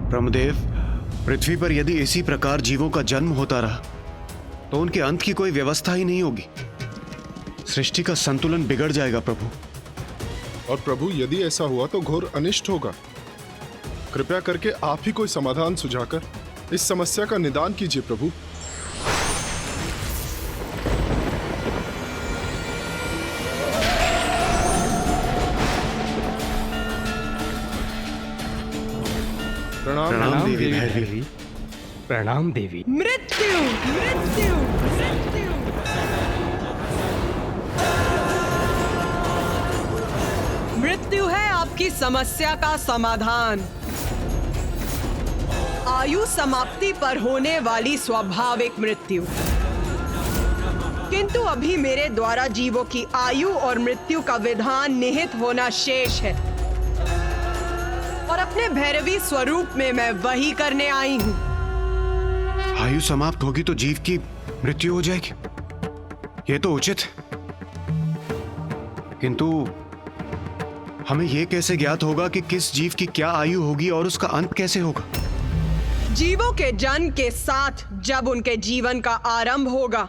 ब्रह्मदेव, पृथ्वी पर यदि इसी प्रकार जीवों का जन्म होता रहा तो उनके अंत की कोई व्यवस्था ही नहीं होगी। सृष्टि का संतुलन बिगड़ जाएगा प्रभु। और प्रभु, यदि ऐसा हुआ तो घोर अनिष्ट होगा। कृपया करके आप ही कोई समाधान सुझाकर इस समस्या का निदान कीजिए प्रभु। प्रणाम देवी भैरवी। प्रणाम देवी। मृत्यु मृत्यु मृत्यु। मृत्यु है आपकी समस्या का समाधान। आयु समाप्ति पर होने वाली स्वाभाविक मृत्यु। किंतु अभी मेरे द्वारा जीवों की आयु और मृत्यु का विधान निहित होना शेष है, और अपने भैरवी स्वरूप में मैं वही करने आई हूं। आयु समाप्त होगी तो जीव की मृत्यु हो जाएगी, ये तो उचित है। किंतु हमें यह कैसे ज्ञात होगा कि किस जीव की क्या आयु होगी और उसका अंत कैसे होगा? जीवों के जन्म के साथ जब उनके जीवन का आरंभ होगा,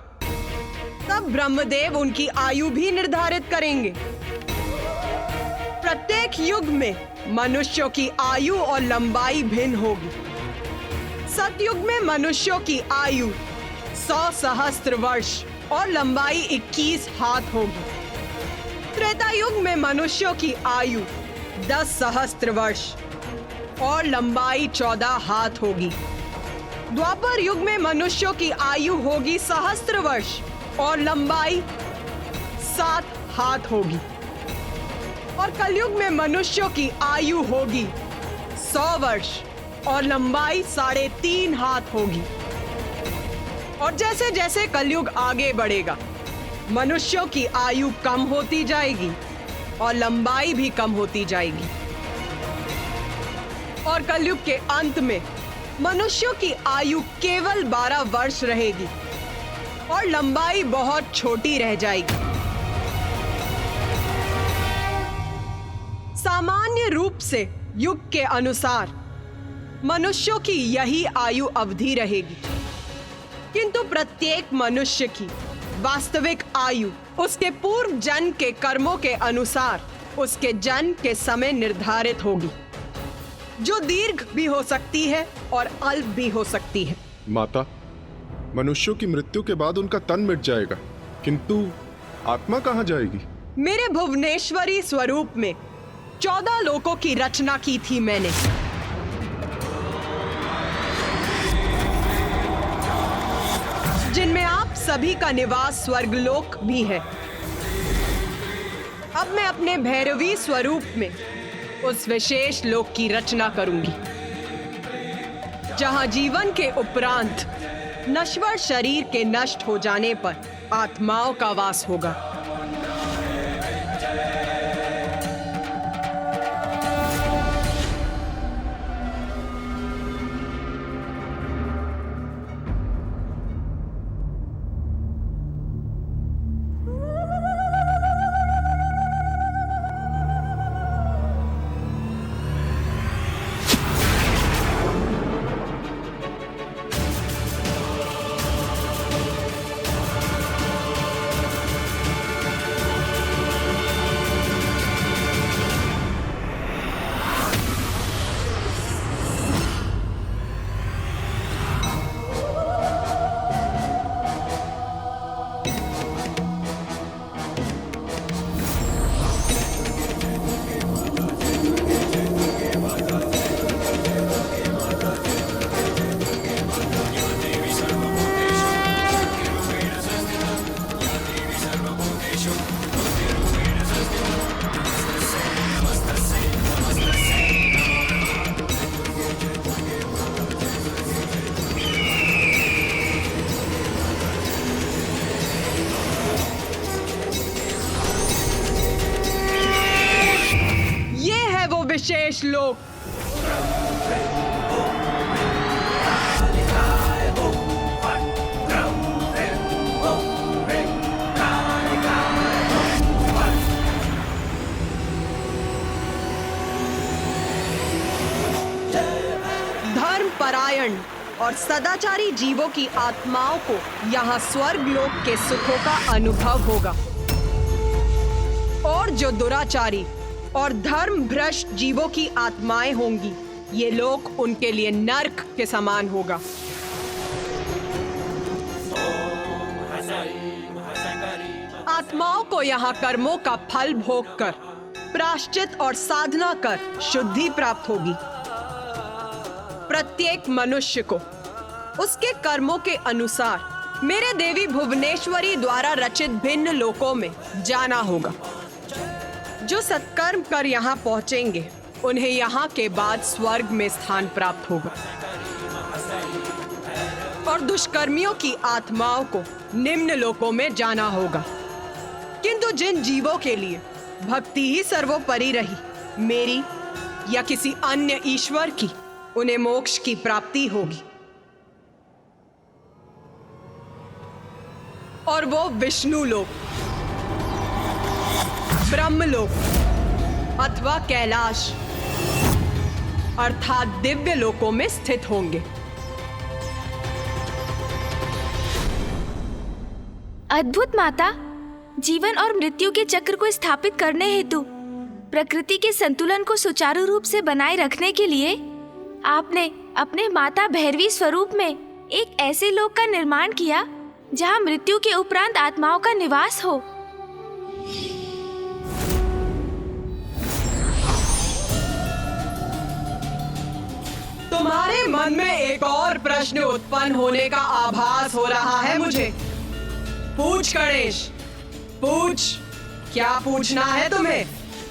तब ब्रह्मदेव उनकी आयु भी निर्धारित करेंगे। प्रत्येक युग में मनुष्यों की आयु और लंबाई भिन्न होगी। सतयुग में मनुष्यों की आयु 100 सहस्त्र वर्ष और लंबाई 21 हाथ होगी। त्रेता युग में मनुष्यों की आयु 10 सहस्त्र वर्ष और लंबाई 14 हाथ होगी। द्वापर युग में मनुष्यों की आयु होगी सहस्त्र वर्ष और लंबाई 7 हाथ होगी। और कलयुग में मनुष्यों की आयु होगी 100 वर्ष और लंबाई 3.5 हाथ होगी। और जैसे जैसे कलयुग आगे बढ़ेगा, मनुष्यों की आयु कम होती जाएगी और लंबाई भी कम होती जाएगी। और कलयुग के अंत में मनुष्यों की आयु केवल 12 वर्ष रहेगी और लंबाई बहुत छोटी रह जाएगी। सामान्य रूप से युग के अनुसार मनुष्यों की यही आयु अवधि रहेगी, किंतु प्रत्येक मनुष्य की वास्तविक आयु उसके पूर्व जन्म के कर्मों के अनुसार उसके जन्म के समय निर्धारित होगी, जो दीर्घ भी हो सकती है और अल्प भी हो सकती है। माता, मनुष्यों की मृत्यु के बाद उनका तन मिट जाएगा, किंतु आत्मा कहाँ जाएगी? मेरे भुवनेश्वरी स्वरूप में 14 लोकों की रचना की थी मैंने। जिनमें आप सभी का निवास स्वर्गलोक भी है। अब मैं अपने भैरवी स्वरूप में उस विशेष लोक की रचना करूंगी, जहां जीवन के उपरांत नश्वर शरीर के नष्ट हो जाने पर आत्माओं का वास होगा। विशेष लोक। ज्ञान परायण और सदाचारी जीवों की आत्माओं को यहाँ स्वर्ग लोक के सुखों का अनुभव होगा, और जो दुराचारी और धर्म भ्रष्ट जीवों की आत्माएं होंगी, ये लोक उनके लिए नर्क के समान होगा। आत्माओं को यहाँ कर्मों का फल भोग कर, प्रायश्चित और साधना कर शुद्धि प्राप्त होगी। प्रत्येक मनुष्य को उसके कर्मों के अनुसार मेरे देवी भुवनेश्वरी द्वारा रचित भिन्न लोकों में जाना होगा। जो सत्कर्म कर यहाँ पहुंचेंगे, उन्हें यहाँ के बाद स्वर्ग में स्थान प्राप्त होगा, और दुष्कर्मियों की आत्माओं को निम्न लोकों में जाना होगा। किंतु जिन जीवों के लिए भक्ति ही सर्वोपरि रही, मेरी या किसी अन्य ईश्वर की, उन्हें मोक्ष की प्राप्ति होगी, और वो विष्णु लोक, ब्रह्मलोक अथवा कैलाश अर्थात दिव्य लोकों में स्थित होंगे। अद्भुत माता, जीवन और मृत्यु के चक्र को स्थापित करने हेतु प्रकृति के संतुलन को सुचारू रूप से बनाए रखने के लिए आपने अपने माता भैरवी स्वरूप में एक ऐसे लोक का निर्माण किया जहां मृत्यु के उपरांत आत्माओं का निवास हो। तुम्हारे मन में एक और प्रश्न उत्पन्न होने का आभास हो रहा है मुझे। पूछ गणेश, पूछ, क्या पूछना है तुम्हें?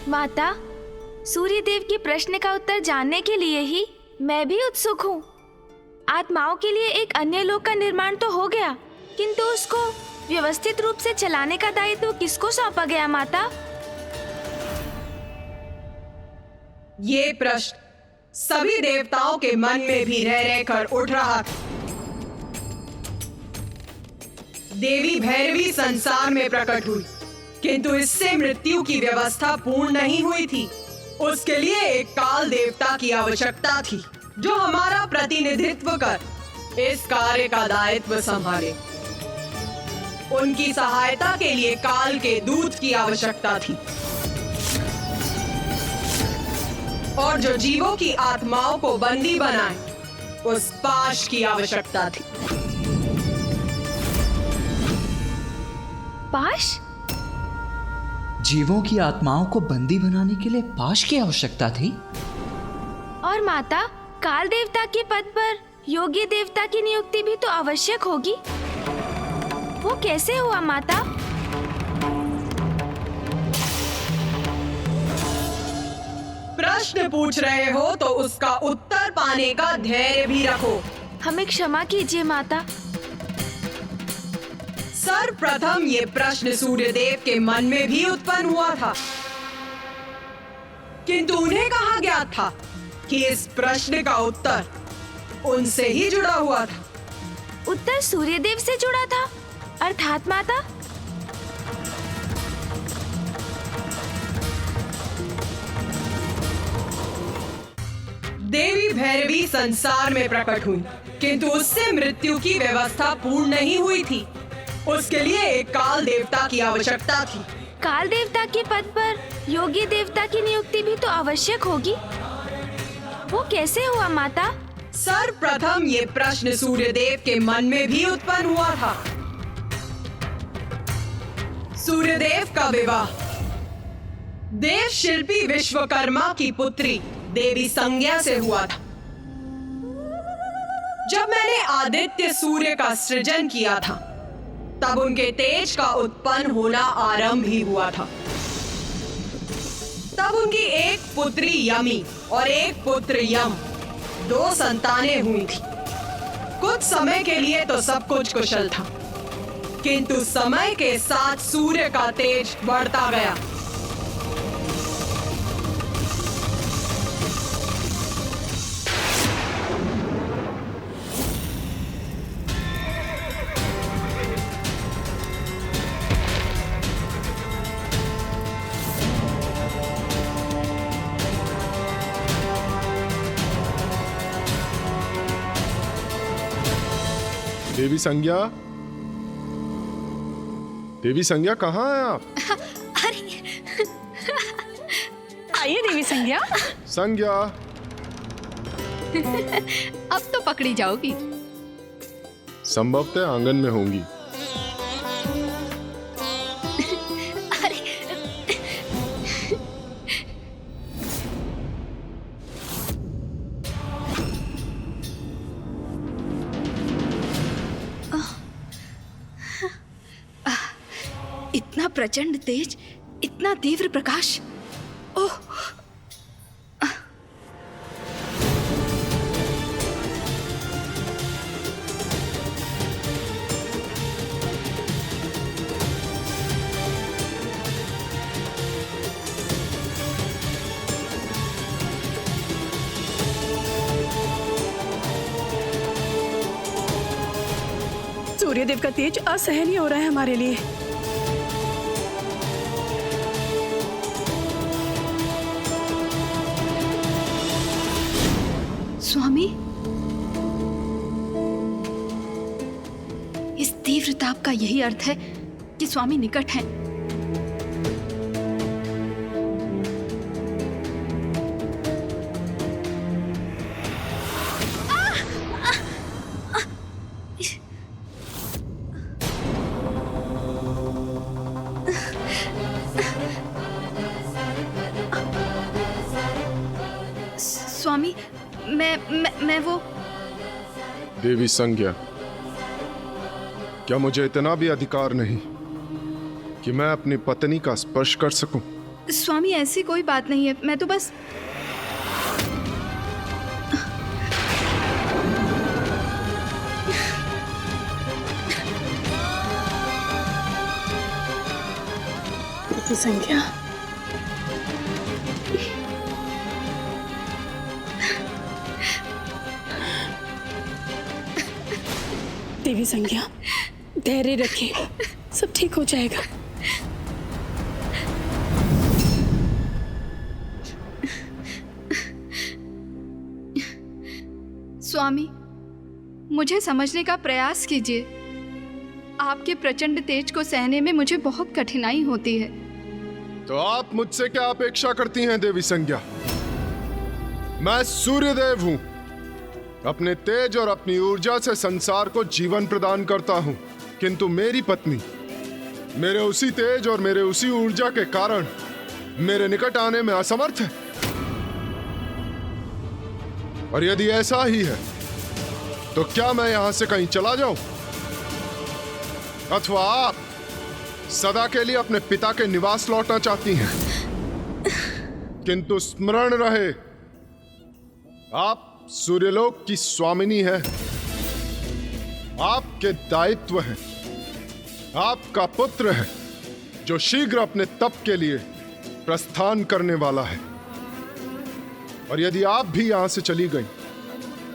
माता, सूर्य देव के प्रश्न का उत्तर जानने के लिए ही मैं भी उत्सुक हूँ। आत्माओं के लिए एक अन्य लोक का निर्माण तो हो गया, किंतु उसको व्यवस्थित रूप से चलाने का दायित्व किसको सौंपा गया माता? ये प्रश्न सभी देवताओं के मन में भी रह रहकर उठ रहा था। देवी भैरवी संसार में प्रकट हुई, किंतु इससे मृत्यु की व्यवस्था पूर्ण नहीं हुई थी। उसके लिए एक काल देवता की आवश्यकता थी, जो हमारा प्रतिनिधित्व कर इस कार्य का दायित्व संभाले। उनकी सहायता के लिए काल के दूत की आवश्यकता थी, और जो जीवों की आत्माओं को बंदी बनाए, उस पाश की आवश्यकता थी। पाश? जीवों की आत्माओं को बंदी बनाने के लिए पाश की आवश्यकता थी। और माता, काल देवता के पद पर योग्य देवता की नियुक्ति भी तो आवश्यक होगी। वो कैसे हुआ माता? प्रश्न पूछ रहे हो तो उसका उत्तर पाने का धैर्य भी रखो। हमें क्षमा कीजिए माता। सर्वप्रथम ये प्रश्न सूर्यदेव के मन में भी उत्पन्न हुआ था, किंतु उन्हें कहा गया था कि इस प्रश्न का उत्तर उनसे ही जुड़ा हुआ था। उत्तर सूर्यदेव से जुड़ा था, अर्थात माता? देवी भैरवी संसार में प्रकट हुई, किंतु उससे मृत्यु की व्यवस्था पूर्ण नहीं हुई थी। उसके लिए एक काल देवता की आवश्यकता थी। काल देवता के पद पर योग्य देवता की नियुक्ति भी तो आवश्यक होगी। वो कैसे हुआ माता? सर्वप्रथम ये प्रश्न सूर्यदेव के मन में भी उत्पन्न हुआ था। सूर्यदेव का विवाह देव शिल्पी विश्वकर्मा की पुत्री देवी संज्ञा से हुआ था। जब मैंने आदित्य सूर्य का सृजन किया था, तब उनके तेज का उत्पन्न होना आरंभ ही हुआ था। तब उनकी एक पुत्री यमी और एक पुत्र यम, 2 संतानें हुई थी। कुछ समय के लिए तो सब कुछ कुशल था, किंतु समय के साथ सूर्य का तेज बढ़ता गया। देवी संज्ञा, देवी संज्ञा कहाँ हैं आप? आइए देवी संज्ञा। संज्ञा, अब तो पकड़ी जाओगी। संभवतः आंगन में होंगी। इतना प्रचंड तेज, इतना तीव्र प्रकाश। ओह, सूर्यदेव का तेज असहनीय हो रहा है हमारे लिए। स्वामी, इस तीव्र ताप का यही अर्थ है कि स्वामी निकट हैं। स्वामी, मैं वो। देवी संज्ञा, क्या मुझे इतना भी अधिकार नहीं कि मैं अपनी पत्नी का स्पर्श कर सकूं? स्वामी, ऐसी कोई बात नहीं है, मैं तो बस। देवी संज्ञा, देवी संज्ञा, धैर्य रखिए, सब ठीक हो जाएगा। स्वामी, मुझे समझने का प्रयास कीजिए। आपके प्रचंड तेज को सहने में मुझे बहुत कठिनाई होती है। तो आप मुझसे क्या अपेक्षा करती हैं देवी संज्ञा? मैं सूर्यदेव हूं। अपने तेज और अपनी ऊर्जा से संसार को जीवन प्रदान करता हूं, किंतु मेरी पत्नी मेरे उसी तेज और मेरे उसी ऊर्जा के कारण मेरे निकट आने में असमर्थ है। और यदि ऐसा ही है तो क्या मैं यहां से कहीं चला जाऊं, अथवा आप सदा के लिए अपने पिता के निवास लौटना चाहती हैं? किंतु स्मरण रहे, आप सूर्यलोक की स्वामिनी है। आपके दायित्व है। आपका पुत्र है जो शीघ्र अपने तप के लिए प्रस्थान करने वाला है। और यदि आप भी यहां से चली गई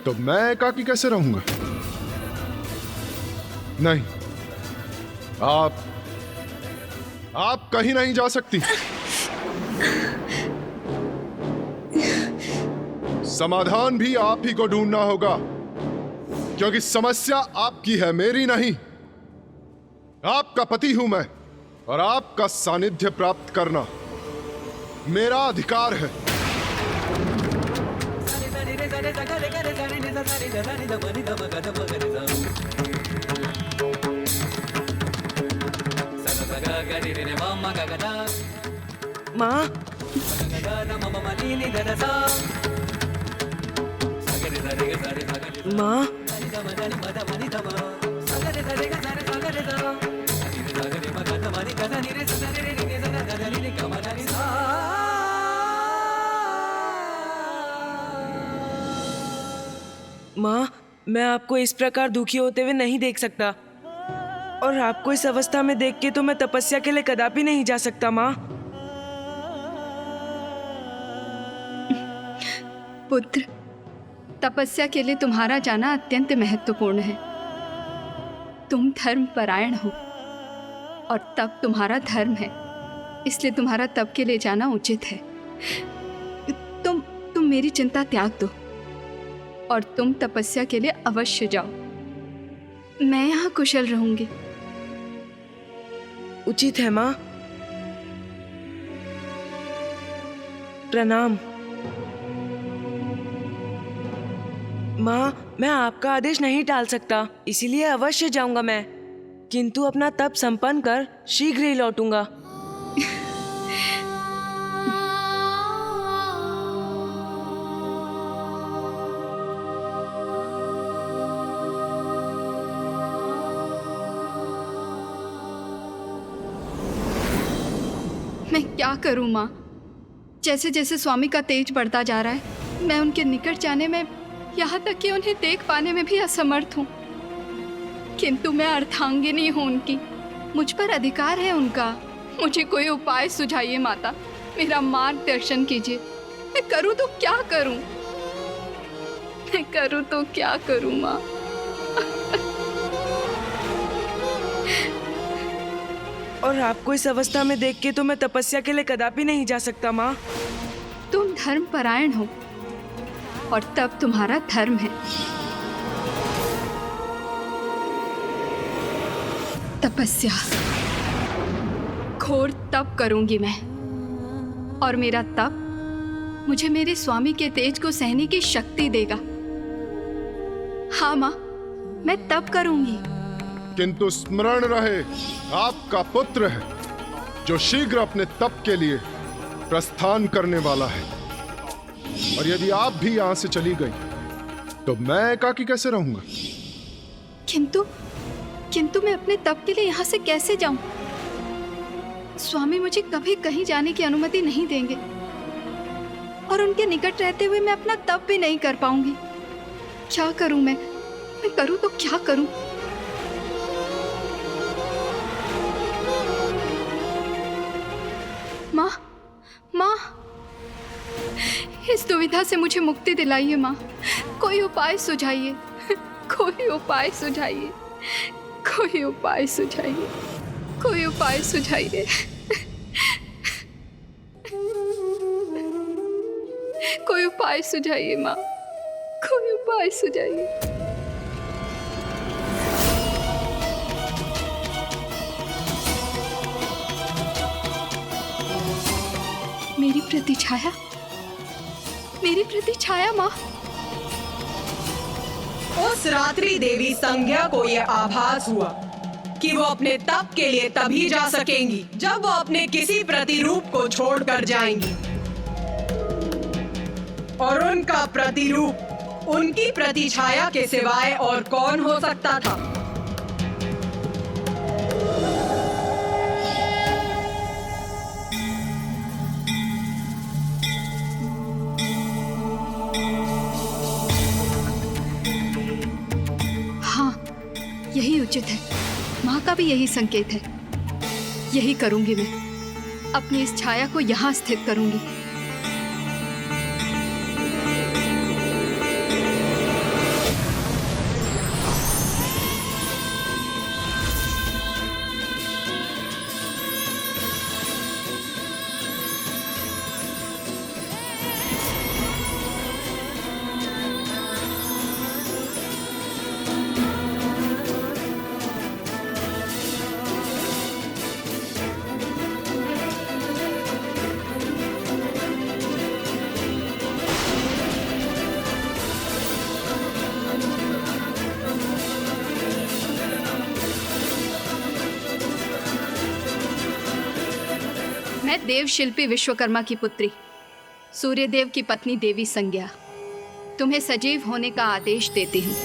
तो मैं एकाकी कैसे रहूंगा? नहीं, आप कहीं नहीं जा सकती। समाधान भी आप ही को ढूंढना होगा, क्योंकि समस्या आपकी है, मेरी नहीं। आपका पति हूं मैं, और आपका सानिध्य प्राप्त करना मेरा अधिकार है। माँ, माँ, माँ, मैं आपको इस प्रकार दुखी होते हुए नहीं देख सकता, और आपको इस अवस्था में देख के तो मैं तपस्या के लिए कदापि नहीं जा सकता। माँ, पुत्र, तपस्या के लिए तुम्हारा जाना अत्यंत महत्वपूर्ण है। तुम धर्मपरायण हो और तप तुम्हारा धर्म है, इसलिए तुम्हारा तप के लिए जाना उचित है। तुम मेरी चिंता त्याग दो और तुम तपस्या के लिए अवश्य जाओ। मैं यहाँ कुशल रहूंगी। उचित है माँ। प्रणाम। माँ, मैं आपका आदेश नहीं टाल सकता, इसीलिए अवश्य जाऊंगा मैं, किंतु अपना तप संपन्न कर शीघ्र ही लौटूंगा। मैं क्या करूं माँ? जैसे जैसे स्वामी का तेज बढ़ता जा रहा है, मैं उनके निकट जाने में, यहाँ तक कि उन्हें देख पाने में भी असमर्थ हूँ। किंतु मैं अर्धांगिनी हूँ उनकी, मुझ पर अधिकार है उनका। मुझे कोई उपाय सुझाइए माता, मेरा मार्गदर्शन कीजिए। मैं करूँ तो क्या करूँ? मैं करूँ तो क्या करूँ माँ? और आपको इस अवस्था में देख के तो मैं तपस्या के लिए कदापि नहीं जा सकता माँ। तुम धर्म परायण हो और तब तुम्हारा धर्म है। तपस्या, घोर तप करूंगी मैं, और मेरा तप मुझे मेरे स्वामी के तेज को सहने की शक्ति देगा। हाँ माँ, मैं तप करूंगी। किंतु स्मरण रहे, आपका पुत्र है जो शीघ्र अपने तप के लिए प्रस्थान करने वाला है, और यदि आप भी यहां से चली गई तो मैं एकाकी कैसे रहूंगा? किंतु मैं अपने तप के लिए यहाँ से कैसे जाऊं? स्वामी मुझे कभी कहीं जाने की अनुमति नहीं देंगे, और उनके निकट रहते हुए मैं अपना तप भी नहीं कर पाऊंगी। क्या करूं मैं करूं तो क्या करूं? माँ, इस दुविधा से मुझे मुक्ति दिलाइए माँ। कोई उपाय सुझाइए, कोई उपाय सुझाइए, कोई उपाय सुझाइए, कोई उपाय सुझाइए, कोई उपाय सुझाइए माँ, कोई उपाय सुझाइए। मेरी प्रतिछाया माँ। उस रात्रि देवी संज्ञा को यह आभास हुआ कि वो अपने तप के लिए तभी जा सकेंगी जब वो अपने किसी प्रतिरूप को छोड़कर जाएंगी, और उनका प्रतिरूप उनकी प्रतिछाया के सिवाय और कौन हो सकता था? यही उचित है, माँ का भी यही संकेत है। यही करूंगी मैं, अपनी इस छाया को यहाँ स्थित करूंगी। मैं देव शिल्पी विश्वकर्मा की पुत्री, सूर्यदेव की पत्नी देवी संज्ञा, तुम्हें सजीव होने का आदेश देती हूँ।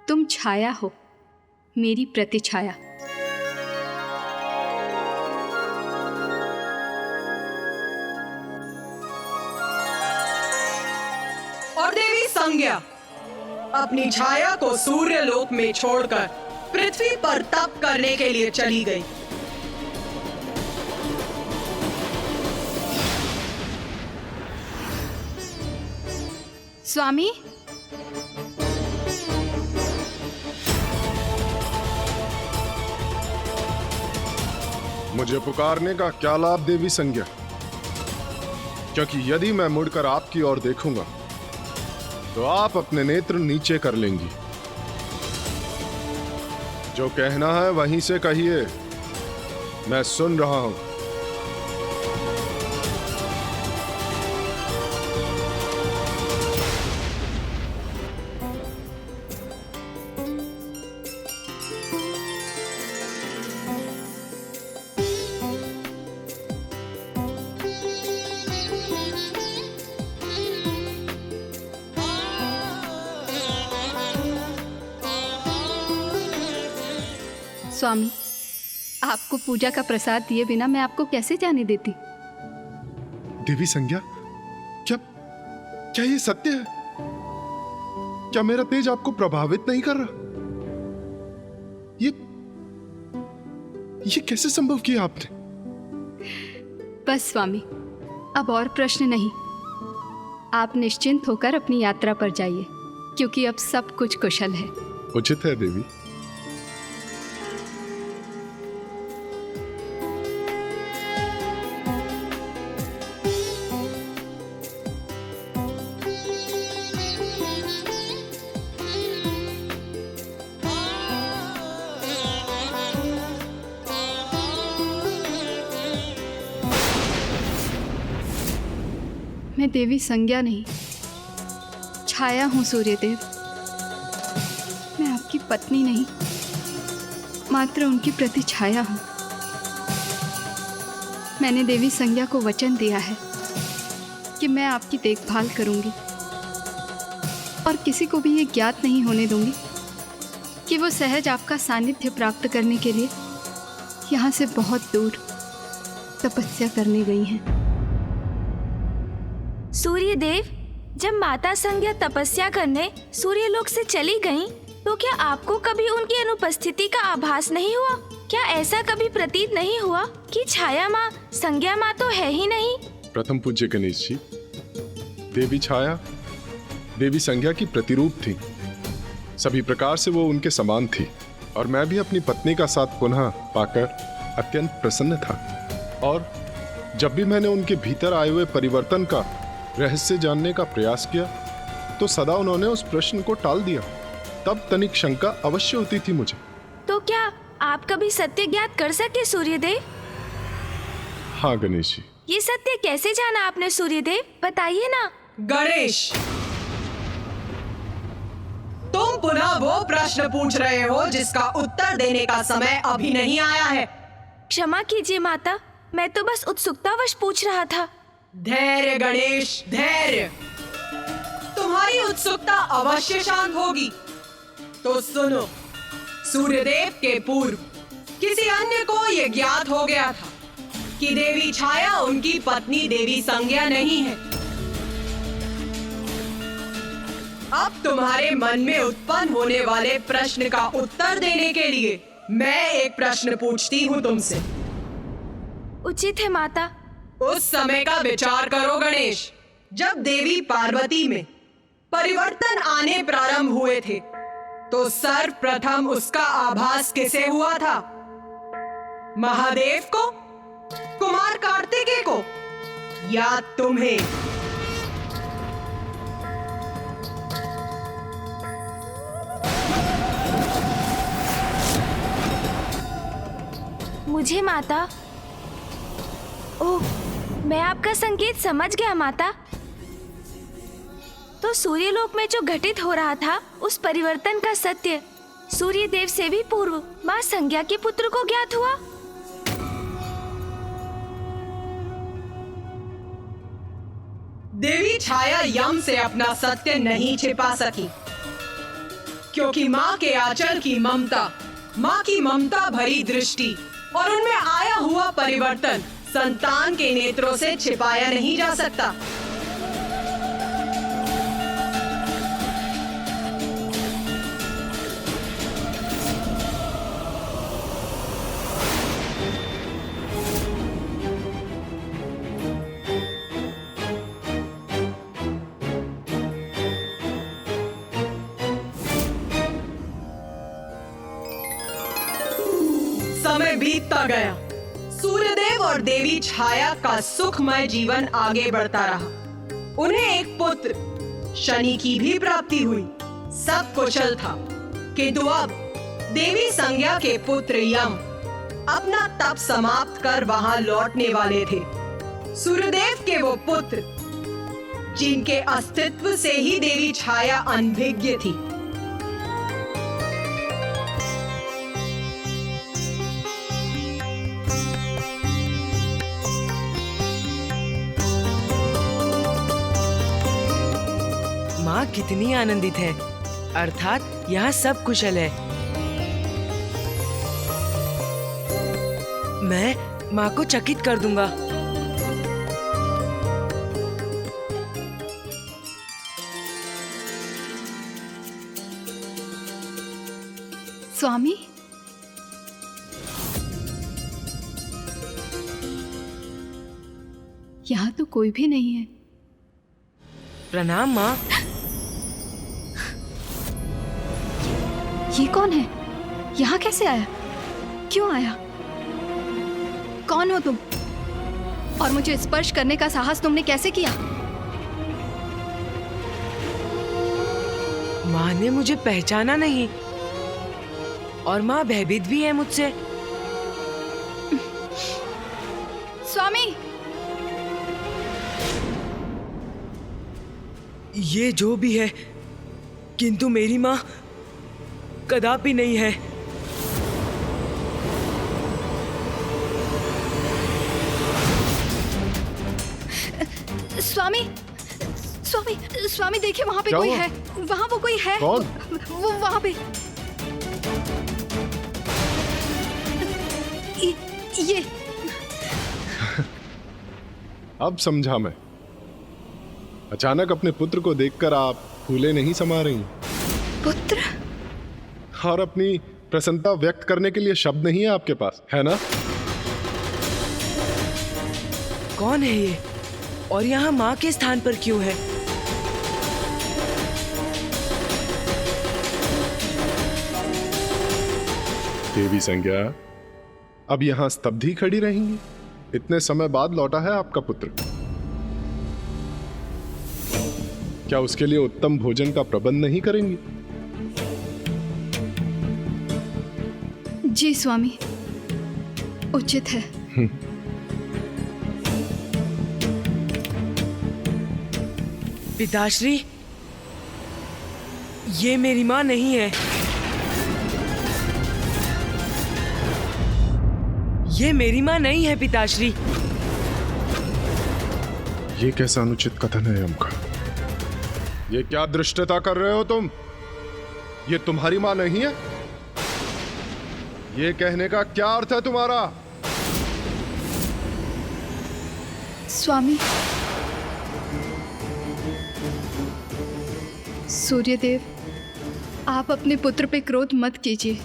तुम छाया हो, मेरी प्रतिछाया। और देवी संज्ञा अपनी छाया को सूर्यलोक में छोड़कर पृथ्वी पर तप करने के लिए चली गई। स्वामी, मुझे पुकारने का क्या लाभ देवी संज्ञा? क्योंकि यदि मैं मुड़कर आपकी ओर देखूंगा तो आप अपने नेत्र नीचे कर लेंगी। जो कहना है वहीं से कहिए, मैं सुन रहा हूं। स्वामी, आपको पूजा का प्रसाद दिए बिना मैं आपको कैसे जाने देती? देवी संज्ञा, क्या क्या ये सत्य है? क्या मेरा तेज आपको प्रभावित नहीं कर रहा? ये कैसे संभव किया आपने? बस स्वामी, अब और प्रश्न नहीं। आप निश्चिंत होकर अपनी यात्रा पर जाइए, क्योंकि अब सब कुछ कुशल है। उचित है देवी। मैं देवी संज्ञा नहीं, छाया हूं सूर्यदेव। मैं आपकी पत्नी नहीं, मात्र उनकी प्रति छाया हूं। मैंने देवी संज्ञा को वचन दिया है कि मैं आपकी देखभाल करूंगी और किसी को भी ये ज्ञात नहीं होने दूंगी कि वो सहज आपका सानिध्य प्राप्त करने के लिए यहाँ से बहुत दूर तपस्या करने गई हैं। सूर्यदेव, जब माता संज्ञा तपस्या करने सूर्यलोक से चली गईं, तो क्या आपको कभी उनकी अनुपस्थिति का आभास नहीं हुआ? क्या ऐसा कभी प्रतीत नहीं हुआ कि छाया माँ संज्ञा माँ तो है ही नहीं? प्रथम पूज्य गणेश जी, देवी छाया देवी संज्ञा की प्रतिरूप थी। सभी प्रकार से वो उनके समान थी और मैं भी अपनी पत्नी का साथ पुनः पाकर अत्यंत प्रसन्न था। और जब भी मैंने उनके भीतर आए हुए परिवर्तन का रहस्य जानने का प्रयास किया तो सदा उन्होंने उस प्रश्न को टाल दिया। तब तनिक शंका अवश्य होती थी मुझे। तो क्या आप कभी सत्य ज्ञात कर सके सूर्यदेव? हाँ गणेश जी। ये सत्य कैसे जाना आपने सूर्यदेव, बताइए ना। गणेश, तुम पुनः वो प्रश्न पूछ रहे हो जिसका उत्तर देने का समय अभी नहीं आया है। क्षमा कीजिए माता, मैं तो बस उत्सुकतावश पूछ रहा था। धैर्य गणेश, धैर्य। तुम्हारी उत्सुकता अवश्य शांत होगी। तो सुनो, सूर्यदेव के पूर्व किसी अन्य को यह ज्ञात हो गया था कि देवी छाया उनकी पत्नी देवी संज्ञा नहीं है। अब तुम्हारे मन में उत्पन्न होने वाले प्रश्न का उत्तर देने के लिए मैं एक प्रश्न पूछती हूँ तुमसे। उचित है माता। उस समय का विचार करो गणेश, जब देवी पार्वती में परिवर्तन आने प्रारंभ हुए थे तो सर्वप्रथम उसका आभास किसे हुआ था? महादेव को, कुमार कार्तिकेय को, या तुम्हें? मुझे माता। ओह, मैं आपका संकेत समझ गया माता। तो सूर्यलोक में जो घटित हो रहा था उस परिवर्तन का सत्य सूर्यदेव से भी पूर्व माँ संज्ञा के पुत्र को ज्ञात हुआ। देवी छाया यम से अपना सत्य नहीं छिपा सकी, क्योंकि माँ के आंचल की ममता, माँ की ममता भरी दृष्टि और उनमें आया हुआ परिवर्तन संतान के नेत्रों से छिपाया नहीं जा सकता। समय बीतता गया। सूर्यदेव और देवी छाया का सुखमय जीवन आगे बढ़ता रहा। उन्हें एक पुत्र शनि की भी प्राप्ति हुई। सब कुशल था, किंतु अब देवी संज्ञा के पुत्र यम अपना तप समाप्त कर वहां लौटने वाले थे। सूर्यदेव के वो पुत्र जिनके अस्तित्व से ही देवी छाया अनभिज्ञ थी। माँ कितनी आनंदित है, अर्थात यहाँ सब कुशल है। मैं माँ को चकित कर दूंगा। स्वामी, यहाँ तो कोई भी नहीं है। प्रणाम माँ। ये कौन है? यहाँ कैसे आया? क्यों आया? कौन हो तुम? और मुझे स्पर्श करने का साहस तुमने कैसे किया? माँ ने मुझे पहचाना नहीं और माँ भयभीत भी है मुझसे। स्वामी, ये जो भी है, किंतु मेरी माँ कदापि नहीं है। स्वामी, स्वामी, स्वामी देखिए वहाँ पे क्या कोई हुआ? है। वहाँ वो कोई है। कौन? वो वहाँ पे। ये अब समझा मैं। अचानक अपने पुत्र को देखकर आप फूले नहीं समा रही पुत्र। और अपनी प्रसन्नता व्यक्त करने के लिए शब्द नहीं है आपके पास, है ना? कौन है ये और यहाँ माँ के स्थान पर क्यों है? देवी संज्ञा, अब यहाँ स्तब्ध ही खड़ी रहेंगी? इतने समय बाद लौटा है आपका पुत्र। क्या उसके लिए उत्तम भोजन का प्रबंध नहीं करेंगी? जी स्वामी, उचित है। पिताश्री, ये मेरी माँ नहीं है। ये मेरी माँ नहीं है पिताश्री। ये कैसा अनुचित कथन है हमका? ये क्या दृष्टता कर रहे हो तुम? ये तुम्हारी माँ नहीं है? ये कहने का क्या अर्थ है तुम्हारा? स्वामी, सूर्यदेव, आप अपने पुत्र पे क्रोध मत कीजिए।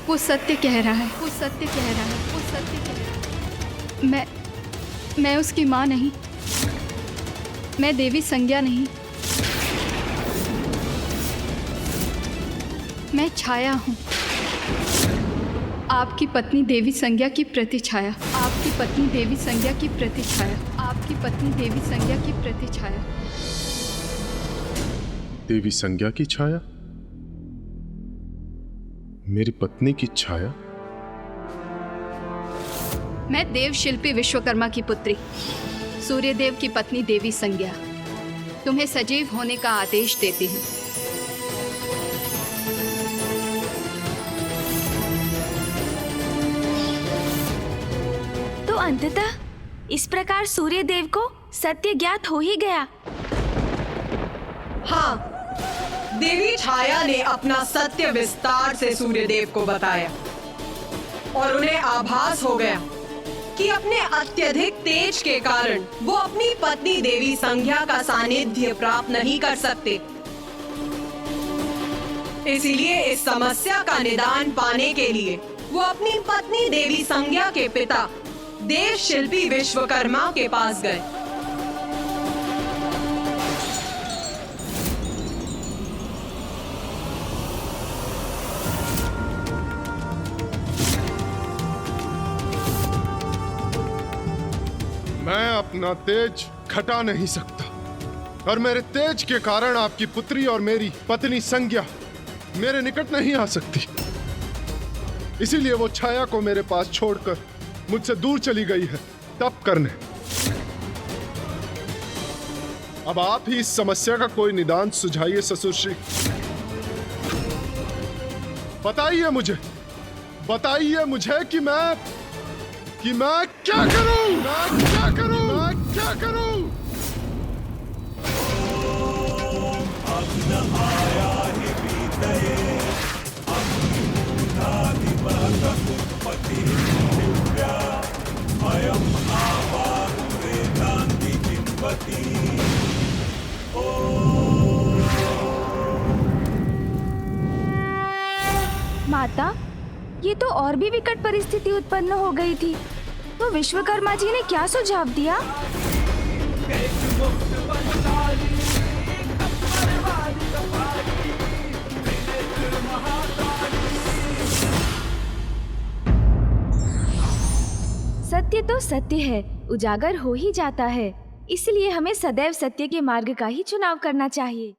वो सत्य कह रहा है। वो सत्य कह रहा है। वो सत्य कह रहा है। मैं उसकी माँ नहीं। मैं देवी संज्ञा नहीं। मैं छाया हूँ, आपकी पत्नी देवी संज्ञा की प्रतिछाया। आपकी पत्नी देवी संज्ञा की प्रतिछाया। आपकी पत्नी देवी संज्ञा की प्रतिछाया। देवी संज्ञा की छाया? मेरी पत्नी की छाया? मैं देव शिल्पी विश्वकर्मा की पुत्री, सूर्यदेव की पत्नी देवी संज्ञा, तुम्हें सजीव होने का आदेश देती हूँ। तो अंततः इस प्रकार सूर्यदेव को सत्य ज्ञात हो ही गया। हाँ, देवी छाया ने अपना सत्य विस्तार से सूर्यदेव को बताया और उन्हें आभास हो गया कि अपने अत्यधिक तेज के कारण वो अपनी पत्नी देवी संज्ञा का सानिध्य प्राप्त नहीं कर सकते। इसीलिए इस समस्या का निदान पाने के लिए वो अपनी पत्नी देवी संज्ञा के पिता देव शिल्पी विश्वकर्मा के पास गए। अपना तेज घटा नहीं सकता, और मेरे तेज के कारण आपकी पुत्री और मेरी पत्नी संज्ञा मेरे निकट नहीं आ सकती। इसीलिए वो छाया को मेरे पास छोड़कर मुझसे दूर चली गई है तप करने। अब आप ही इस समस्या का कोई निदान सुझाइए ससुर श्री। बताइए मुझे कि मैं क्या करूं? मैं क्या करूं? माता, ये तो और भी विकट परिस्थिति उत्पन्न हो गई थी, तो विश्वकर्मा जी ने क्या सुझाव दिया? सत्य तो सत्य है, उजागर हो ही जाता है, इसलिए हमें सदैव सत्य के मार्ग का ही चुनाव करना चाहिए।